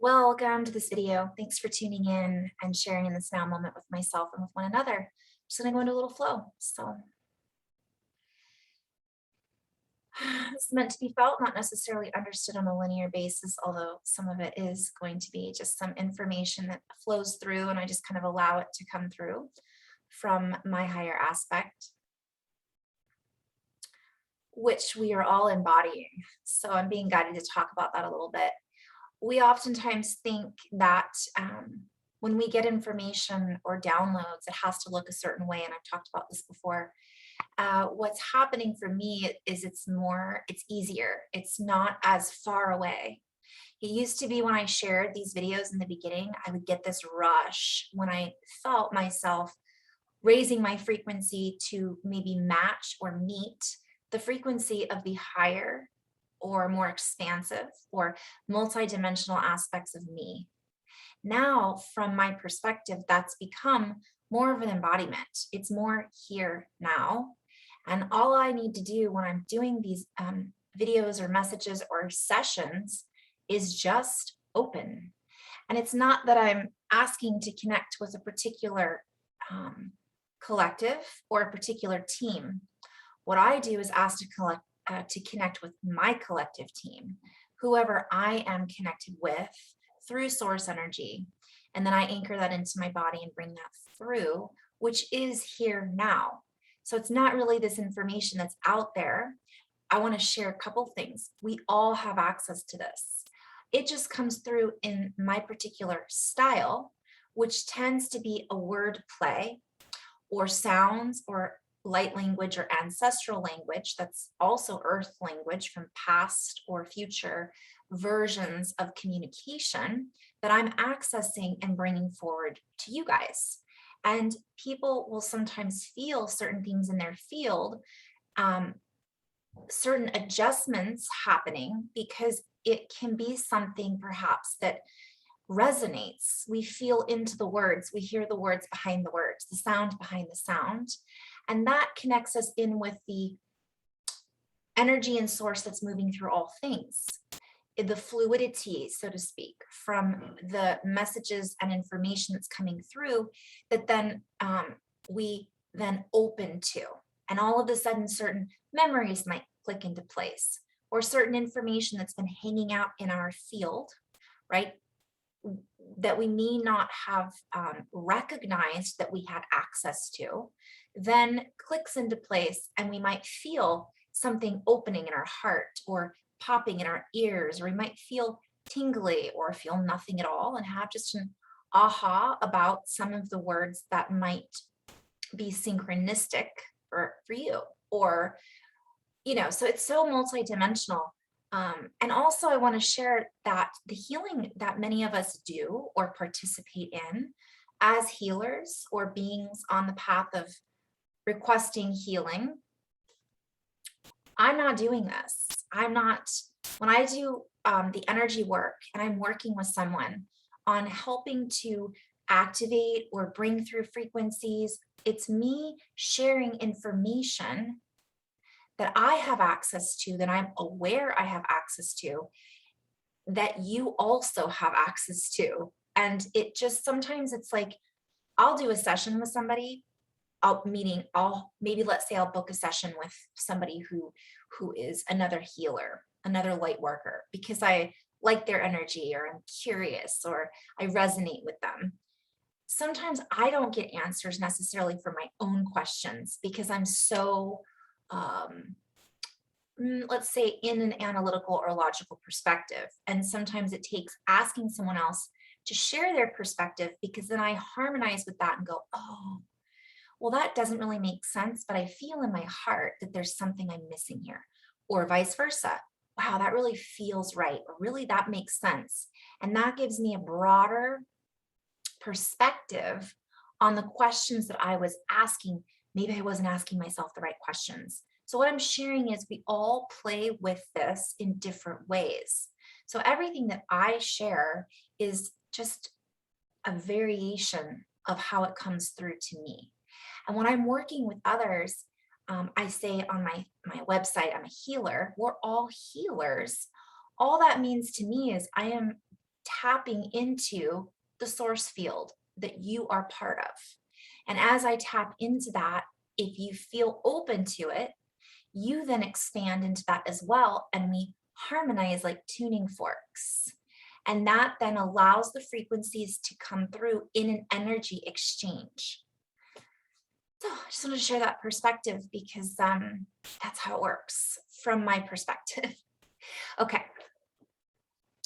Welcome to this video. Thanks for tuning in and sharing in this now moment with myself and with one another. Just gonna go into a little flow. So this is meant to be felt, not necessarily understood on a linear basis, although some of it is going to be just some information that flows through and I just kind of allow it to come through from my higher aspect, which we are all embodying. So I'm being guided to talk about that a little bit. We oftentimes think that when we get information or downloads, it has to look a certain way. And I've talked about this before. What's happening for me is it's easier. It's not as far away. It used to be when I shared these videos in the beginning, I would get this rush when I felt myself raising my frequency to maybe match or meet the frequency of the higher or more expansive or multidimensional aspects of me. Now, from my perspective, that's become more of an embodiment. It's more here now. And all I need to do when I'm doing these videos or messages or sessions is just open. And it's not that I'm asking to connect with a particular collective or a particular team. What I do is ask to connect with my collective team, whoever I am connected with through source energy. And then I anchor that into my body and bring that through, which is here now. So it's not really this information that's out there. I want to share a couple things. We all have access to this. It just comes through in my particular style, which tends to be a word play or sounds or light language or ancestral language that's also earth language from past or future versions of communication that I'm accessing and bringing forward to you guys. And people will sometimes feel certain things in their field, certain adjustments happening because it can be something perhaps that resonates. We feel into the words, we hear the words behind the words, the sound behind the sound. And that connects us in with the energy and source that's moving through all things. The fluidity, so to speak, from the messages and information that's coming through that then we then open to. And all of a sudden, certain memories might click into place, or certain information that's been hanging out in our field, right? That we may not have recognized that we had access to, then clicks into place, and we might feel something opening in our heart or popping in our ears, or we might feel tingly or feel nothing at all and have just an aha about some of the words that might be synchronistic for you, or so it's so multidimensional. And also I want to share that the healing that many of us do or participate in as healers or beings on the path of requesting healing, I'm not doing this. When I do the energy work and I'm working with someone on helping to activate or bring through frequencies, it's me sharing information that I have access to, that I'm aware I have access to, that you also have access to. And it just sometimes it's like I'll do a session with somebody, maybe let's say I'll book a session with somebody who is another healer, another light worker, because I like their energy or I'm curious or I resonate with them. Sometimes I don't get answers necessarily for my own questions because I'm so let's say in an analytical or logical perspective. And sometimes it takes asking someone else to share their perspective, because then I harmonize with that and go, oh, well, that doesn't really make sense, but I feel in my heart that there's something I'm missing here, or vice versa. Wow, that really feels right, or really that makes sense. And that gives me a broader perspective on the questions that I was asking. Maybe I wasn't asking myself the right questions. So what I'm sharing is we all play with this in different ways. So everything that I share is just a variation of how it comes through to me. And when I'm working with others, I say on my website, I'm a healer. We're all healers. All that means to me is I am tapping into the source field that you are part of. And as I tap into that, if you feel open to it, you then expand into that as well. And we harmonize like tuning forks. And that then allows the frequencies to come through in an energy exchange. So I just wanted to share that perspective because that's how it works from my perspective. Okay,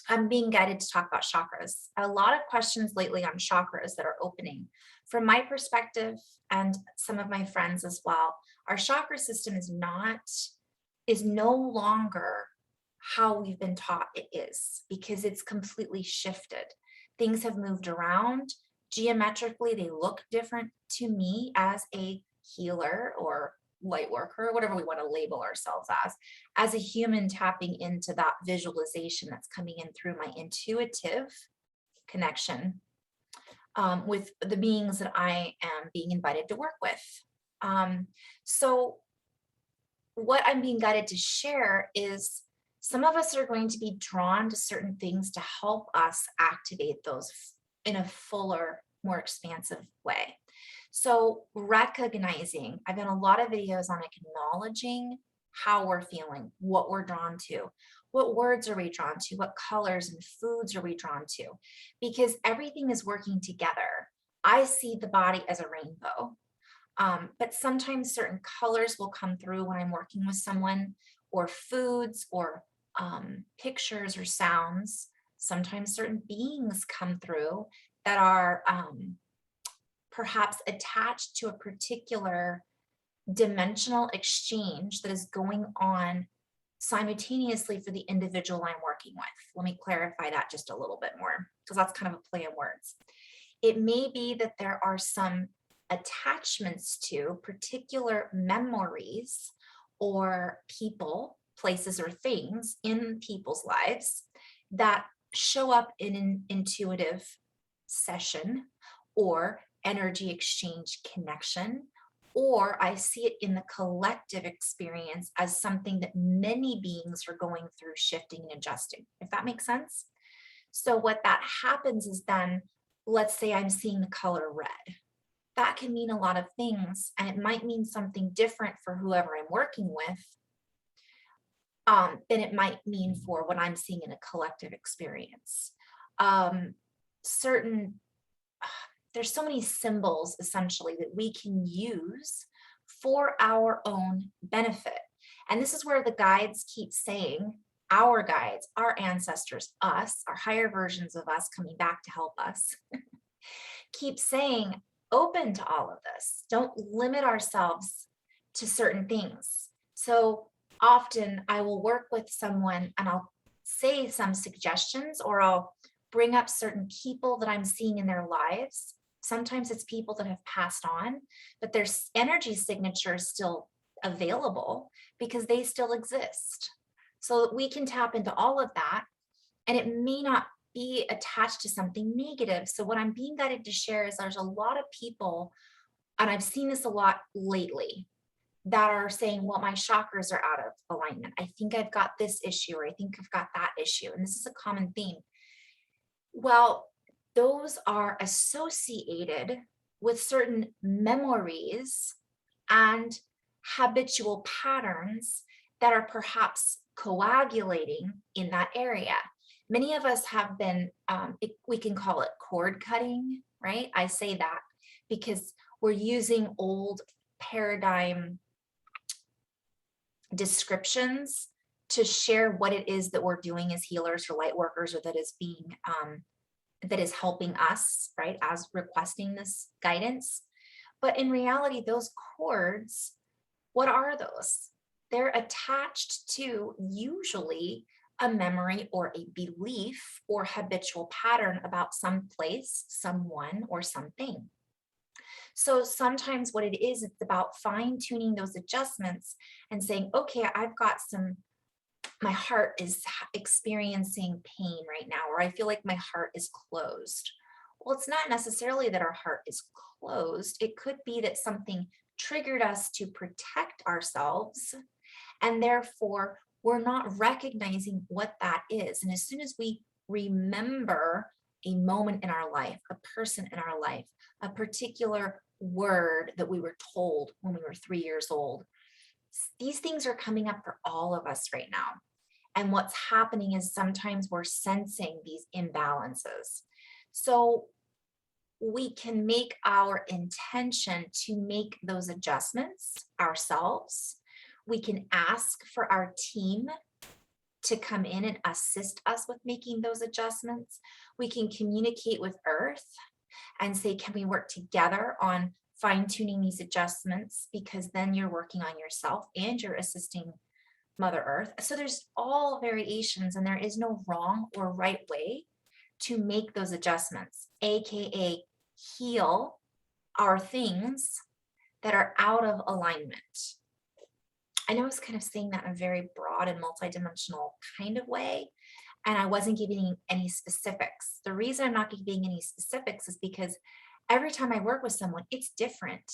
I'm being guided to talk about chakras. A lot of questions lately on chakras that are opening. From my perspective and some of my friends as well, our chakra system is no longer how we've been taught it is, because it's completely shifted. Things have moved around. Geometrically, they look different to me as a healer or light worker, whatever we want to label ourselves as a human tapping into that visualization that's coming in through my intuitive connection with the beings that I am being invited to work with. So what I'm being guided to share is some of us are going to be drawn to certain things to help us activate those in a fuller, more expansive way. So recognizing, I've done a lot of videos on acknowledging how we're feeling, what we're drawn to, what words are we drawn to, what colors and foods are we drawn to, because everything is working together. I see the body as a rainbow, but sometimes certain colors will come through when I'm working with someone, or foods, or pictures or sounds. Sometimes certain beings come through that are perhaps attached to a particular dimensional exchange that is going on simultaneously for the individual I'm working with. Let me clarify that just a little bit more, because that's kind of a play on words. It may be that there are some attachments to particular memories or people, places, or things in people's lives that show up in an intuitive session or energy exchange connection, or I see it in the collective experience as something that many beings are going through, shifting and adjusting, if that makes sense. So what that happens is then, let's say I'm seeing the color red. That can mean a lot of things, and it might mean something different for whoever I'm working with than it might mean for what I'm seeing in a collective experience. There's so many symbols essentially that we can use for our own benefit. And this is where the guides keep saying, our guides, our ancestors, us, our higher versions of us coming back to help us, keep saying, open to all of this. Don't limit ourselves to certain things. So often I will work with someone and I'll say some suggestions, or I'll bring up certain people that I'm seeing in their lives. Sometimes it's people that have passed on, but their energy signature is still available because they still exist. So we can tap into all of that, and it may not be attached to something negative. So what I'm being guided to share is there's a lot of people, and I've seen this a lot lately, that are saying, well, my chakras are out of alignment. I think I've got this issue, or I think I've got that issue. And this is a common theme. Well, those are associated with certain memories and habitual patterns that are perhaps coagulating in that area. Many of us have been, we can call it cord cutting, right? I say that because we're using old paradigm descriptions to share what it is that we're doing as healers or light workers, or that is being that is helping us, right, as requesting this guidance. But in reality, those cords, what are those? They're attached to usually a memory or a belief or habitual pattern about some place, someone, or something. So sometimes what it is, it's about fine-tuning those adjustments and saying, okay, I've got my heart is experiencing pain right now, or I feel like my heart is closed. Well, it's not necessarily that our heart is closed. It could be that something triggered us to protect ourselves, and therefore we're not recognizing what that is. And as soon as we remember a moment in our life, a person in our life, a particular word that we were told when we were 3 years old. These things are coming up for all of us right now. And what's happening is sometimes we're sensing these imbalances. So we can make our intention to make those adjustments ourselves. We can ask for our team to come in and assist us with making those adjustments. We can communicate with Earth and say, can we work together on fine tuning these adjustments? Because then you're working on yourself and you're assisting Mother Earth. So there's all variations, and there is no wrong or right way to make those adjustments, AKA heal our things that are out of alignment. I know I was kind of saying that in a very broad and multidimensional kind of way, and I wasn't giving any specifics. The reason I'm not giving any specifics is because every time I work with someone, it's different.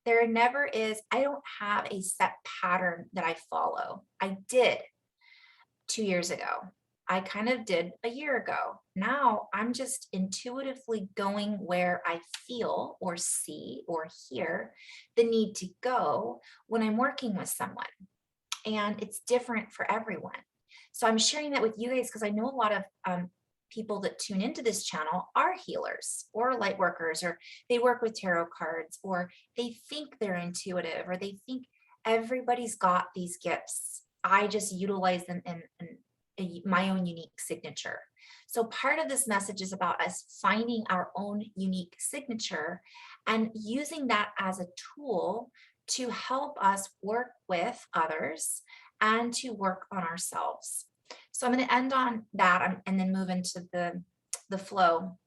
There never is, I don't have a set pattern that I follow. I did 2 years ago. I kind of did a year ago. Now I'm just intuitively going where I feel or see or hear the need to go when I'm working with someone. And it's different for everyone. So I'm sharing that with you guys because I know a lot of people that tune into this channel are healers or light workers, or they work with tarot cards, or they think they're intuitive, or they think everybody's got these gifts. I just utilize them in my own unique signature. So part of this message is about us finding our own unique signature and using that as a tool to help us work with others and to work on ourselves. So I'm going to end on that and then move into the flow.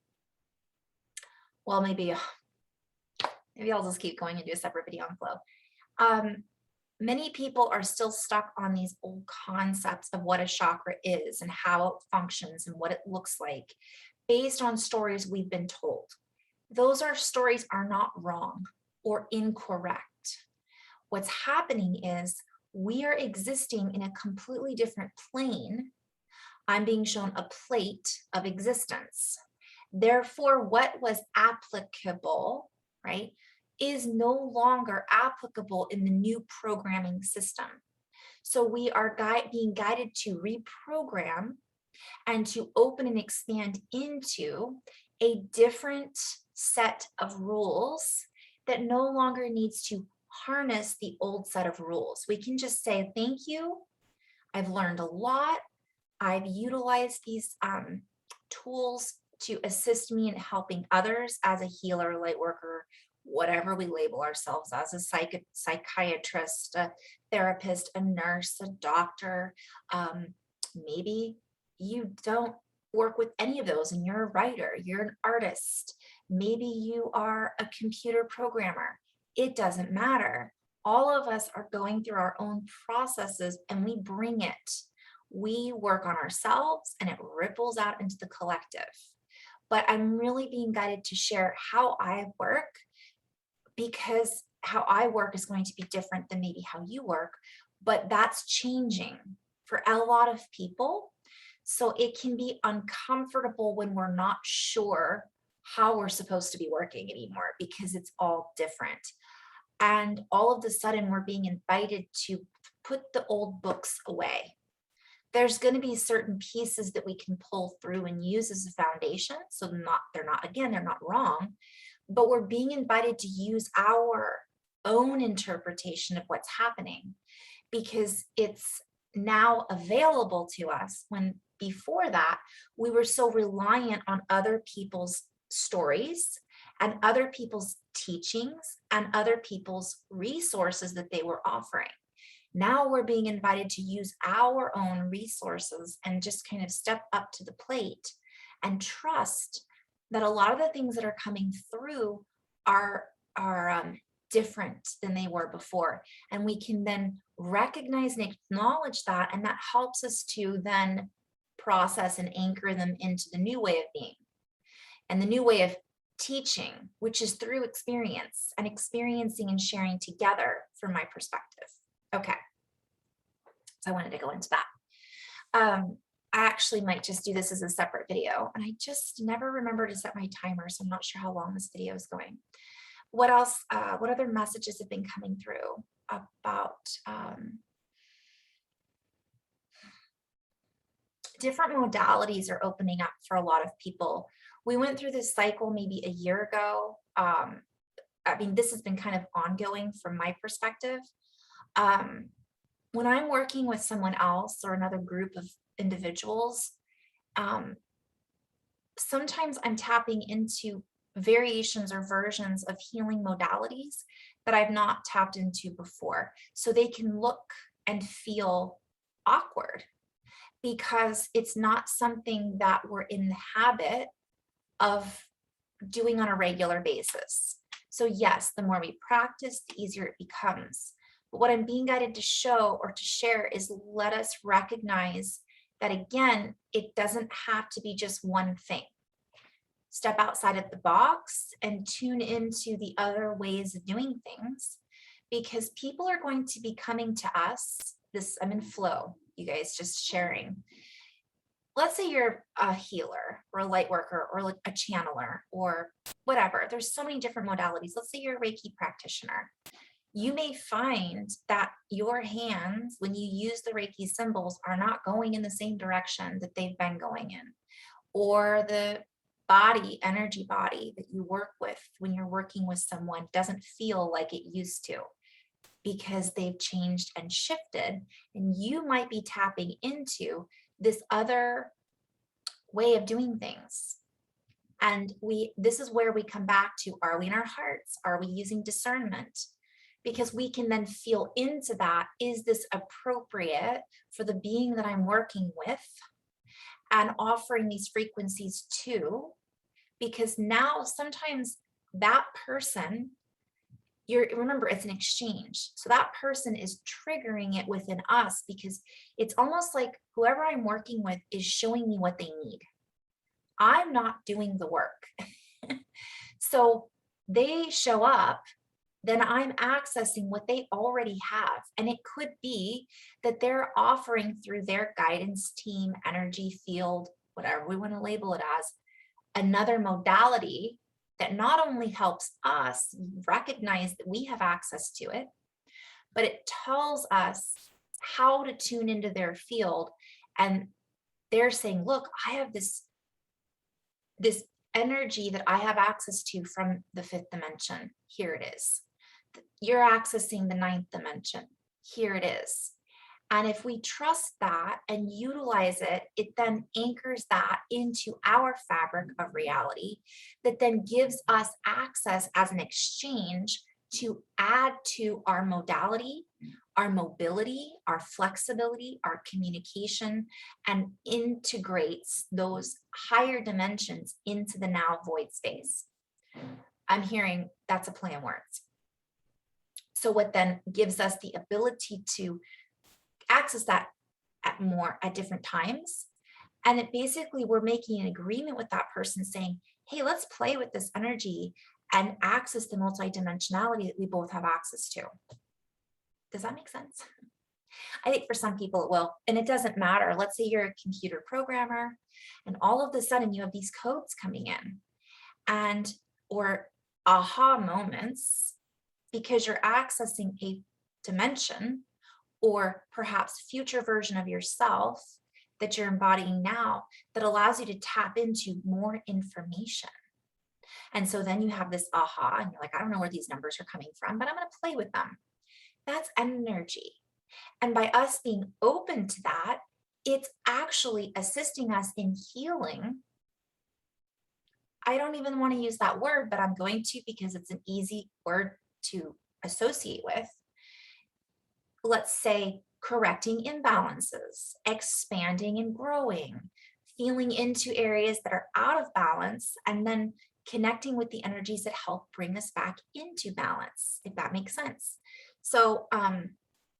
Well, maybe I'll just keep going and do a separate video on flow. Many people are still stuck on these old concepts of what a chakra is and how it functions and what it looks like based on stories we've been told. Those stories are not wrong or incorrect. What's happening is we are existing in a completely different plane. I'm being shown a plate of existence. Therefore, what was applicable, right, is no longer applicable in the new programming system. So we are being guided to reprogram and to open and expand into a different set of rules that no longer needs to harness the old set of rules. We can just say, thank you. I've learned a lot. I've utilized these tools to assist me in helping others as a healer, light worker, whatever we label ourselves as, a psychiatrist, a therapist, a nurse, a doctor. Maybe you don't work with any of those and you're a writer, you're an artist. Maybe you are a computer programmer. It doesn't matter. All of us are going through our own processes and we bring it. We work on ourselves and it ripples out into the collective. But I'm really being guided to share how I work, because how I work is going to be different than maybe how you work, but that's changing for a lot of people. So it can be uncomfortable when we're not sure how we're supposed to be working anymore because it's all different. And all of a sudden we're being invited to put the old books away. There's going to be certain pieces that we can pull through and use as a foundation. So they're not wrong, but we're being invited to use our own interpretation of what's happening because it's now available to us, when before that we were so reliant on other people's stories and other people's teachings and other people's resources that they were offering. Now we're being invited to use our own resources and just kind of step up to the plate and trust that a lot of the things that are coming through are different than they were before. And we can then recognize and acknowledge that, and that helps us to then process and anchor them into the new way of being and the new way of teaching, which is through experience and experiencing and sharing together from my perspective. Okay. So I wanted to go into that. I actually might just do this as a separate video. And I just never remember to set my timer, so I'm not sure how long this video is going. What else? What other messages have been coming through about different modalities are opening up for a lot of people. We went through this cycle maybe a year ago. I mean, this has been kind of ongoing from my perspective. When I'm working with someone else or another group of individuals, sometimes I'm tapping into variations or versions of healing modalities that I've not tapped into before. So they can look and feel awkward because it's not something that we're in the habit of doing on a regular basis. So yes, the more we practice, the easier it becomes. But what I'm being guided to show or to share is let us recognize that, again, it doesn't have to be just one thing. Step outside of the box and tune into the other ways of doing things, because people are going to be coming to us. I'm in flow, you guys, just sharing. Let's say you're a healer or a light worker or like a channeler or whatever. There's so many different modalities. Let's say you're a Reiki practitioner. You may find that your hands, when you use the Reiki symbols, are not going in the same direction that they've been going in, or the energy body that you work with when you're working with someone doesn't feel like it used to because they've changed and shifted. And you might be tapping into this other way of doing things. And this is where we come back to, are we in our hearts? Are we using discernment? Because we can then feel into that. Is this appropriate for the being that I'm working with? And offering these frequencies to, because now sometimes that person, remember, it's an exchange. So that person is triggering it within us because it's almost like whoever I'm working with is showing me what they need. I'm not doing the work. So they show up, then I'm accessing what they already have. And it could be that they're offering through their guidance team, energy field, whatever we want to label it as, another modality that not only helps us recognize that we have access to it, but it tells us how to tune into their field. And they're saying, look, I have this energy that I have access to from the 5th dimension. Here it is. You're accessing the 9th dimension. Here it is. And if we trust that and utilize it, it then anchors that into our fabric of reality that then gives us access as an exchange to add to our modality, our mobility, our flexibility, our communication, and integrates those higher dimensions into the now void space. I'm hearing that's a play on words. So what then gives us the ability to access that at different times. And it basically, we're making an agreement with that person saying, hey, let's play with this energy and access the multidimensionality that we both have access to. Does that make sense? I think for some people it will, and it doesn't matter. Let's say you're a computer programmer and all of a sudden you have these codes coming in or aha moments because you're accessing a dimension or perhaps future version of yourself that you're embodying now that allows you to tap into more information. And so then you have this aha and you're like, I don't know where these numbers are coming from, but I'm going to play with them. That's energy. And by us being open to that, it's actually assisting us in healing. I don't even want to use that word, but I'm going to because it's an easy word to associate with. Let's say correcting imbalances, expanding and growing, feeling into areas that are out of balance, and then connecting with the energies that help bring us back into balance, if that makes sense. So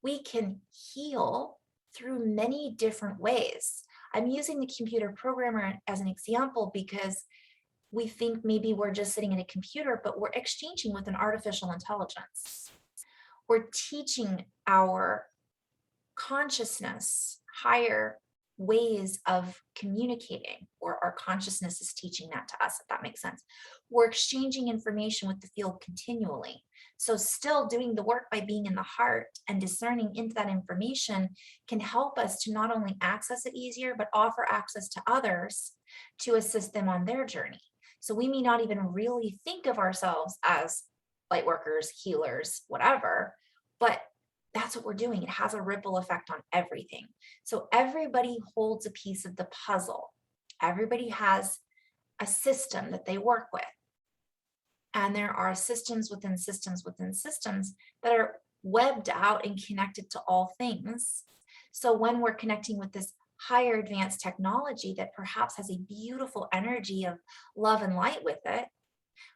we can heal through many different ways. I'm using the computer programmer as an example because we think maybe we're just sitting in a computer, but we're exchanging with an artificial intelligence. We're teaching our consciousness higher ways of communicating, or our consciousness is teaching that to us, if that makes sense. We're exchanging information with the field continually. So still doing the work by being in the heart and discerning into that information can help us to not only access it easier, but offer access to others to assist them on their journey. So we may not even really think of ourselves as light workers, healers, whatever, but that's what we're doing. It has a ripple effect on everything. So everybody holds a piece of the puzzle. Everybody has a system that they work with. And there are systems within systems within systems that are webbed out and connected to all things. So when we're connecting with this higher advanced technology that perhaps has a beautiful energy of love and light with it,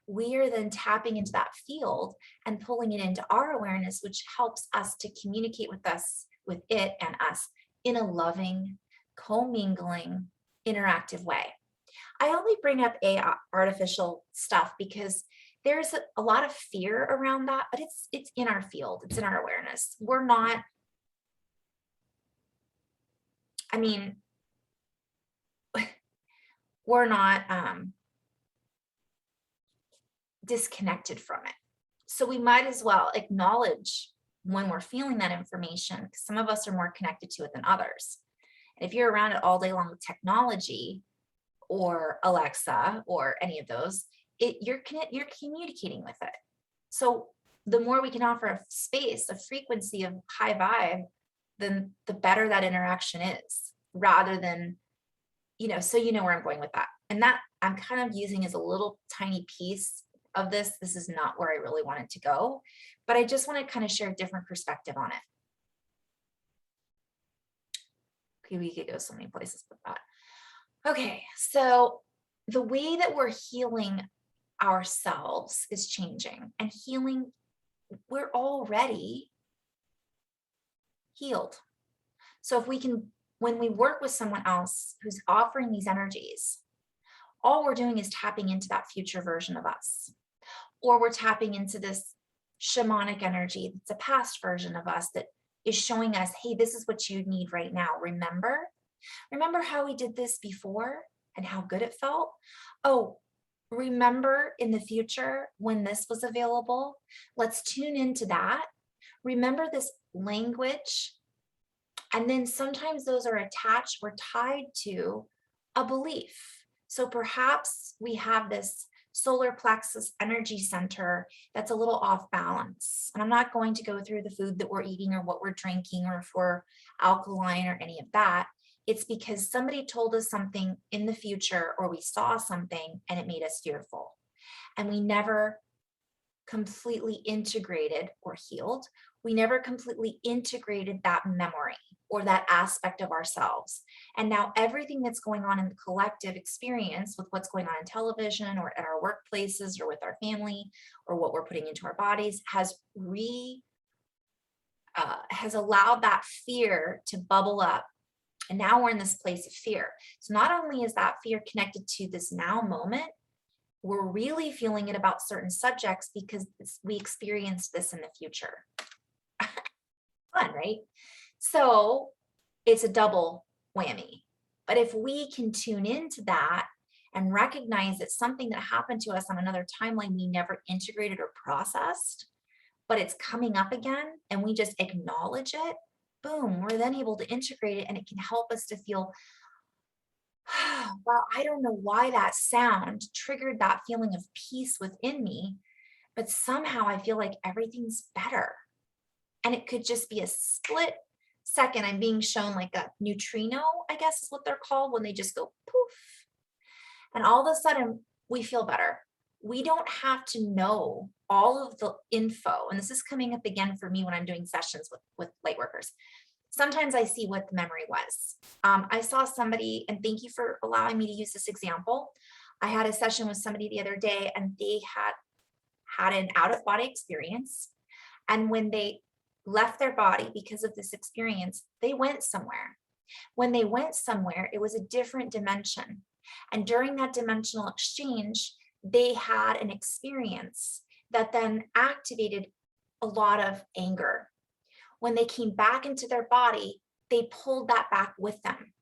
we are then tapping into that field and pulling it into our awareness, which helps us to communicate with us, with it and us in a loving, commingling, interactive way. I only bring up AI, artificial stuff, because there's a lot of fear around that, but it's in our field, it's in our awareness. We're not, I mean, we're not disconnected from it. So we might as well acknowledge when we're feeling that information, because some of us are more connected to it than others. And if you're around it all day long with technology or Alexa or any of those, you're communicating with it. So the more we can offer a space, a frequency of high vibe, then the better that interaction is, rather than, so where I'm going with that. And that I'm kind of using as a little tiny piece of this. This is not where I really wanted to go, but I just want to kind of share a different perspective on it. Okay, we could go so many places with that. Okay, so the way that we're healing ourselves is changing, and healing, we're already healed. So if we can, when we work with someone else who's offering these energies, all we're doing is tapping into that future version of us, or we're tapping into this shamanic energy that's a past version of us that is showing us, hey, this is what you need right now. Remember how we did this before and how good it felt? Oh, remember in the future when this was available? Let's tune into that. Remember this language. And then sometimes those are attached, we're tied to a belief. So perhaps we have this solar plexus energy center that's a little off balance. And I'm not going to go through the food that we're eating or what we're drinking or if we're alkaline or any of that. It's because somebody told us something in the future, or we saw something and it made us fearful. And we never completely integrated or healed. We never completely integrated that memory or that aspect of ourselves. And now everything that's going on in the collective experience with what's going on in television or at our workplaces or with our family or what we're putting into our bodies has allowed that fear to bubble up. And now we're in this place of fear. So not only is that fear connected to this now moment, we're really feeling it about certain subjects because we experienced this in the future. Fun, right? So it's a double whammy. But if we can tune into that and recognize it's something that happened to us on another timeline we never integrated or processed, but it's coming up again and we just acknowledge it, boom, we're then able to integrate it, and it can help us to feel, well, I don't know why that sound triggered that feeling of peace within me, but somehow I feel like everything's better. And it could just be a split second. I'm being shown like a neutrino, I guess is what they're called, when they just go poof. And all of a sudden we feel better. We don't have to know all of the info. And this is coming up again for me when I'm doing sessions with light workers. Sometimes I see what the memory was. I saw somebody, and thank you for allowing me to use this example. I had a session with somebody the other day, and they had an out-of-body experience. And when they left their body because of this experience, they went somewhere. When they went somewhere, it was a different dimension. And during that dimensional exchange, they had an experience that then activated a lot of anger. When they came back into their body, they pulled that back with them.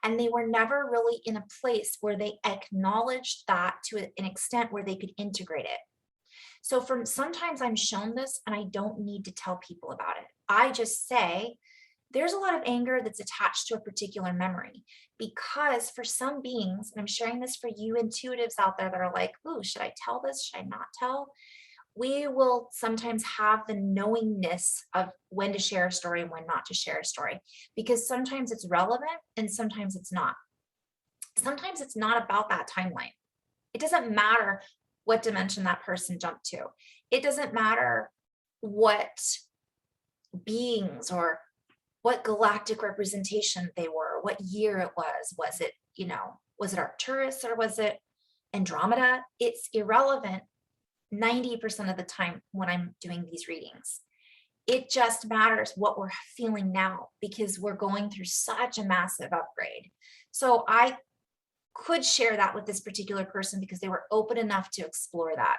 And they were never really in a place where they acknowledged that to an extent where they could integrate it. So from sometimes I'm shown this and I don't need to tell people about it. I just say, there's a lot of anger that's attached to a particular memory because for some beings, and I'm sharing this for you intuitives out there that are like, ooh, should I tell this? Should I not tell? We will sometimes have the knowingness of when to share a story and when not to share a story because sometimes it's relevant and sometimes it's not. Sometimes it's not about that timeline. It doesn't matter what dimension that person jumped to. It doesn't matter what beings or what galactic representation they were, what year it was. Was it, was it Arcturus or was it Andromeda? It's irrelevant 90% of the time when I'm doing these readings. It just matters what we're feeling now because we're going through such a massive upgrade. So I could share that with this particular person because they were open enough to explore that.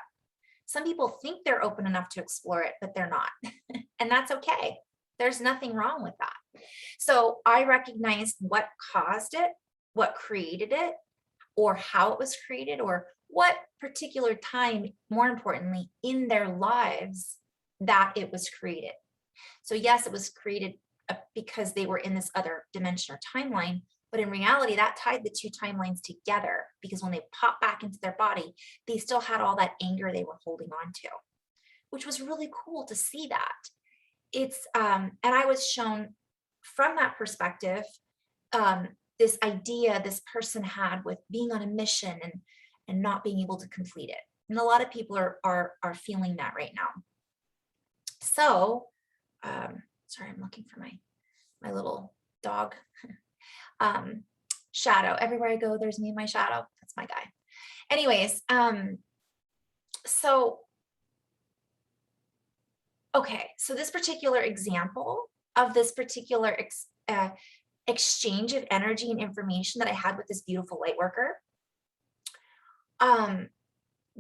Some people think they're open enough to explore it, but they're not. And that's okay. There's nothing wrong with that. So I recognized what caused it, what created it, or how it was created, or what particular time, more importantly, in their lives that it was created. So yes, it was created because they were in this other dimension or timeline, but in reality, that tied the two timelines together because when they popped back into their body, they still had all that anger they were holding on to, which was really cool to see that. It's, and I was shown from that perspective, this idea this person had with being on a mission and not being able to complete it. And a lot of people are feeling that right now. So, sorry, I'm looking for my little dog. Shadow. Everywhere I go, there's me and my shadow. That's my guy. Anyways, okay, so this particular example of this particular exchange of energy and information that I had with this beautiful light worker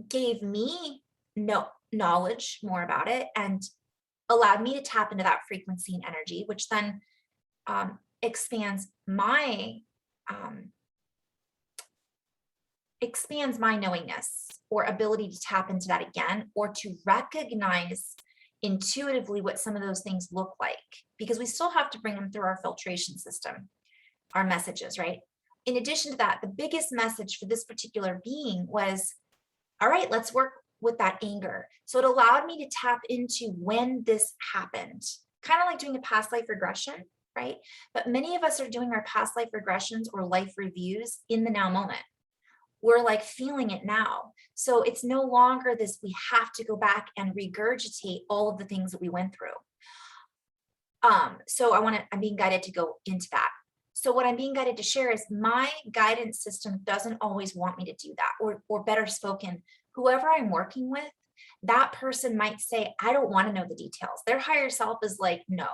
gave me knowledge more about it and allowed me to tap into that frequency and energy, which then expands my knowingness or ability to tap into that again, or to recognize intuitively what some of those things look like, because we still have to bring them through our filtration system, our messages, right? In addition to that, the biggest message for this particular being was, all right, let's work with that anger. So it allowed me to tap into when this happened, kind of like doing a past life regression, right? But many of us are doing our past life regressions or life reviews in the now moment. We're like feeling it now. So it's no longer this, we have to go back and regurgitate all of the things that we went through. So I'm being guided to go into that. So what I'm being guided to share is my guidance system doesn't always want me to do that, or better spoken, whoever I'm working with, that person might say, I don't want to know the details. Their higher self is like, no.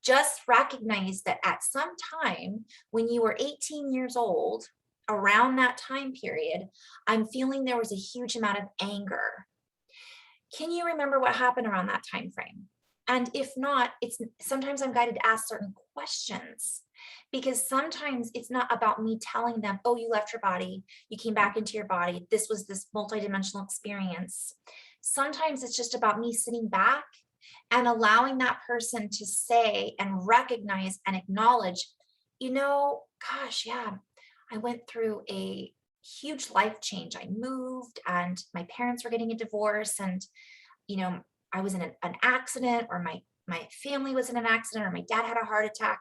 Just recognize that at some time when you were 18 years old, around that time period, I'm feeling there was a huge amount of anger. Can you remember what happened around that time frame? And if not, sometimes I'm guided to ask certain questions, because sometimes it's not about me telling them, oh, you left your body, you came back into your body, this was this multidimensional experience. Sometimes it's just about me sitting back and allowing that person to say and recognize and acknowledge, gosh, yeah, I went through a huge life change. I moved and my parents were getting a divorce, and, I was in an accident, or my family was in an accident, or my dad had a heart attack.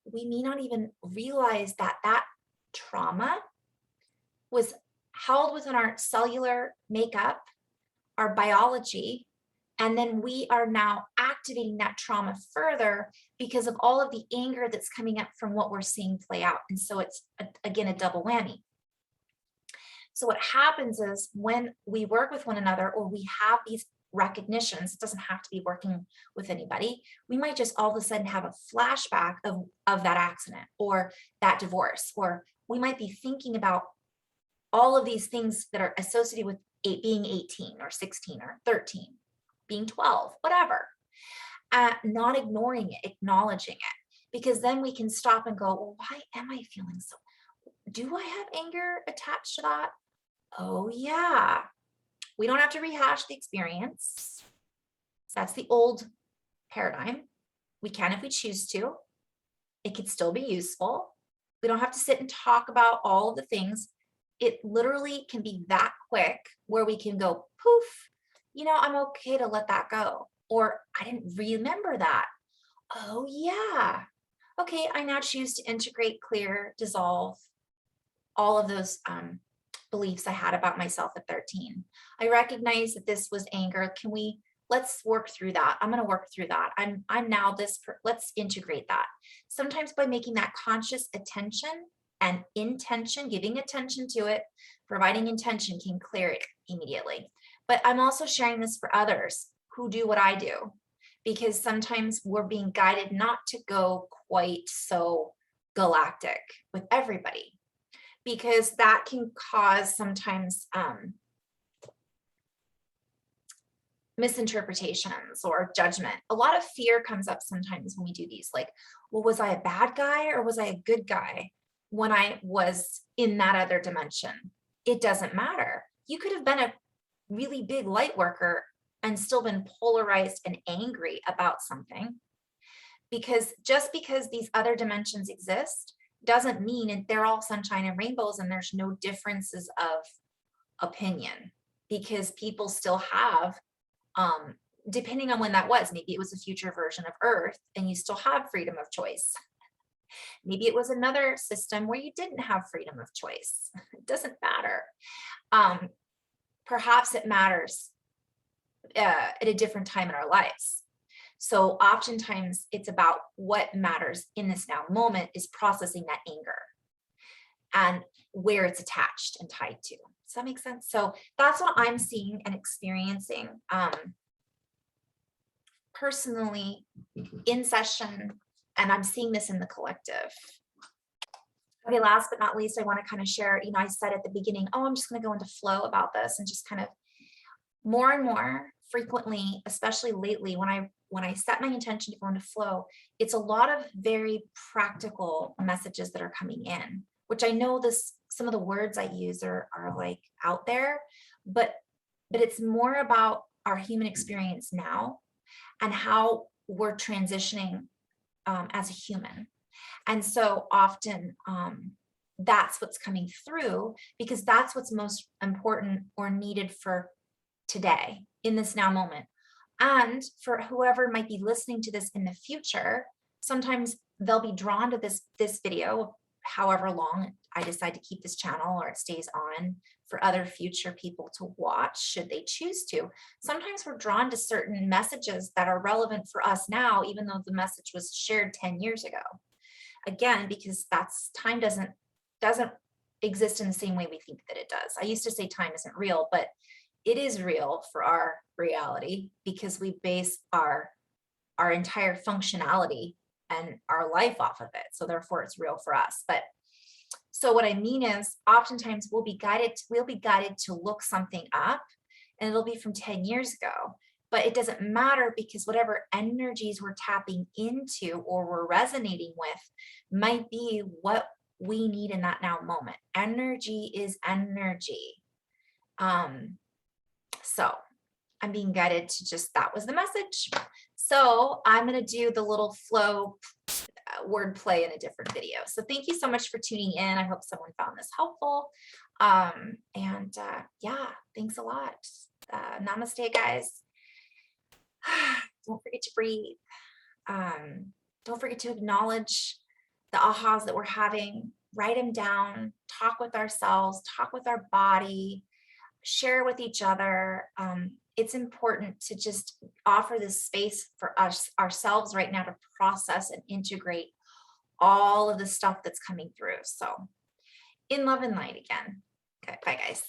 We may not even realize that trauma was held within our cellular makeup, our biology, and then we are now activating that trauma further because of all of the anger that's coming up from what we're seeing play out. And so it's, again, a double whammy. So what happens is when we work with one another, or we have these recognitions, it doesn't have to be working with anybody. We might just all of a sudden have a flashback of that accident or that divorce, or we might be thinking about all of these things that are associated with being 18 or 16 or 13. Being 12, whatever, not ignoring it, acknowledging it. because then we can stop and go, well, why am I feeling so? Do I have anger attached to that? Oh, yeah. We don't have to rehash the experience. That's the old paradigm. We can if we choose to. It could still be useful. We don't have to sit and talk about all of the things. It literally can be that quick where we can go, poof, I'm okay to let that go. Or I didn't remember that. Oh, yeah. Okay, I now choose to integrate, clear, dissolve all of those beliefs I had about myself at 13. I recognize that this was anger. Let's work through that. I'm going to work through that. I'm now let's integrate that. Sometimes by making that conscious attention and intention, giving attention to it, providing intention can clear it immediately. But I'm also sharing this for others who do what I do, because sometimes we're being guided not to go quite so galactic with everybody, because that can cause sometimes misinterpretations or judgment. A lot of fear comes up sometimes when we do these, like, well, was I a bad guy or was I a good guy when I was in that other dimension? It doesn't matter. You could have been a really big light worker and still been polarized and angry about something, because just because these other dimensions exist doesn't mean they're all sunshine and rainbows and there's no differences of opinion, because people still have depending on when that was, maybe it was a future version of Earth and you still have freedom of choice. Maybe it was another system where you didn't have freedom of choice. It doesn't matter. Perhaps it matters at a different time in our lives. So oftentimes it's about what matters in this now moment is processing that anger and where it's attached and tied to. Does that make sense? So that's what I'm seeing and experiencing personally in session, and I'm seeing this in the collective. Okay, last but not least, I want to kind of share, I said at the beginning, oh, I'm just going to go into flow about this, and just kind of more and more frequently, especially lately, when I set my intention to go into flow, it's a lot of very practical messages that are coming in, which I know some of the words I use are like out there, but it's more about our human experience now and how we're transitioning as a human. And so often that's what's coming through, because that's what's most important or needed for today in this now moment. And for whoever might be listening to this in the future, sometimes they'll be drawn to this video, however long I decide to keep this channel or it stays on for other future people to watch, should they choose to. Sometimes we're drawn to certain messages that are relevant for us now, even though the message was shared 10 years ago. Again, because time doesn't exist in the same way we think that it does. I used to say time isn't real, but it is real for our reality, because we base our entire functionality and our life off of it. So therefore it's real for us. But so what I mean is, oftentimes we'll be guided to look something up, and it'll be from 10 years ago, but it doesn't matter, because whatever energies we're tapping into or we're resonating with might be what we need in that now moment. Energy is energy. So I'm being guided to that was the message. So I'm going to do the little flow wordplay in a different video. So thank you so much for tuning in. I hope someone found this helpful. Yeah, thanks a lot. Namaste, guys. Don't forget to breathe. Don't forget to acknowledge the ahas that we're having. Write them down. Talk with ourselves. Talk with our body. Share with each other. It's important to just offer this space for ourselves right now to process and integrate all of the stuff that's coming through. So in love and light again. Okay, bye guys.